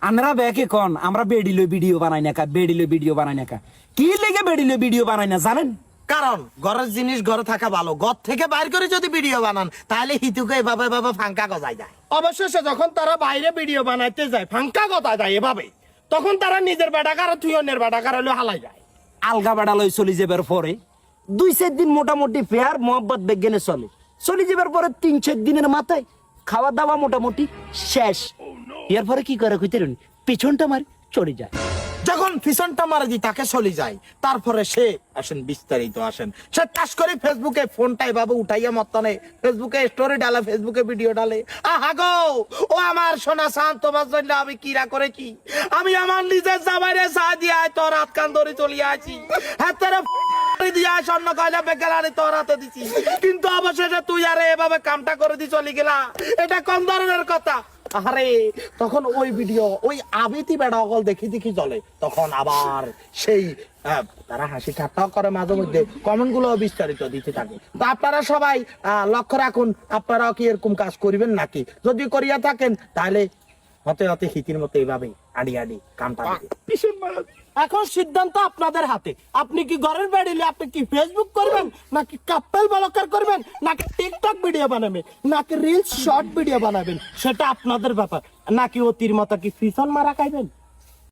আনরা ব্যাকে কোন আমরা বেডিলো ভিডিও বানাই না কা বেডিলো ভিডিও বানাই না কা কি লেগে বেডিলো ভিডিও বানাই না জানেন? কারণ ঘরের জিনিস ঘরে থাকা ভালো, ঘর থেকে বাইর করে যদি ভিডিও বানান তাহলে হিতুকে এভাবে এভাবে ফাঙ্কা গজায় যায়। অবশেষে যখন তারা বাইরে ভিডিও বানাইতে যায়, ফাঙ্কা কথা যায় এভাবে, তখন তারা নিজের বেটাকার তুই অন্যের বেটাকার হলে হালাই যায়। আলগা বেড়া লই চলে যাবার পরে 2-4 দিন মোটামুটি ফেয়ার মোহাম্মত বিজ্ঞানে চলে যাবার পরে 3-4 দিনের মাথায় খাওয়া দাওয়া মোটামুটি শেষ। এরপরে কি করে কইতে পিছনটা মারি চলে যায়। যখন পিছনটা মারা দি তাকে চলে যায়, তারপরে সে আসেন বিস্তারিত আসেন, সে টাস করে ফেসবুকে ফোনটা এভাবে উঠাইয়া মতনে ফেসবুকে স্টোরি ডালে, ফেসবুকে ভিডিও ডালে। আহা গো, ও আমার সোনা শান্ত, তোমার জন্য আমি কিরা করেছি, আমি আমার নিজের জামাইরে চা দিয়ে তোর হাত কান ধরে চলিয়ে আছি, হাতের দিয়া স্বর্ণ কয়লা বেকারি তোর হাতে দিছি, কিন্তু অবশেষে তুই আরে এভাবে কামটা করে দি চলে গেলা, এটা কোন ধরনের কথা? আরে তখন ওই ভিডিও ওই আবিতি বেড়া অকল দেখি দেখি চলে, তখন আবার সেই তারা হাসি ঠাট্টা করে, মাঝে মধ্যে কমেন্ট গুলো বিস্তারিত দিতে থাকে। তো আপনারা সবাই লক্ষ্য রাখুন, আপনারাও কি এরকম কাজ করবেন নাকি? যদি করিয়া থাকেন তাহলে হতে হতে হিতির মতো এইভাবে আড়ি আড়ি কামটা দিবে। এখন সিদ্ধান্ত আপনাদের হাতে। আপনি কি ঘরের বেড়িলে আপনি কি ফেসবুক করবেন, নাকি কাপল ব্লকার করবেন, নাকি টিকটক ভিডিও বানাবেন, নাকি রিলস শর্ট ভিডিও বানাবেন, সেটা আপনাদের ব্যাপার। নাকি অতির মতো কি পিছন মারা খাইবেন?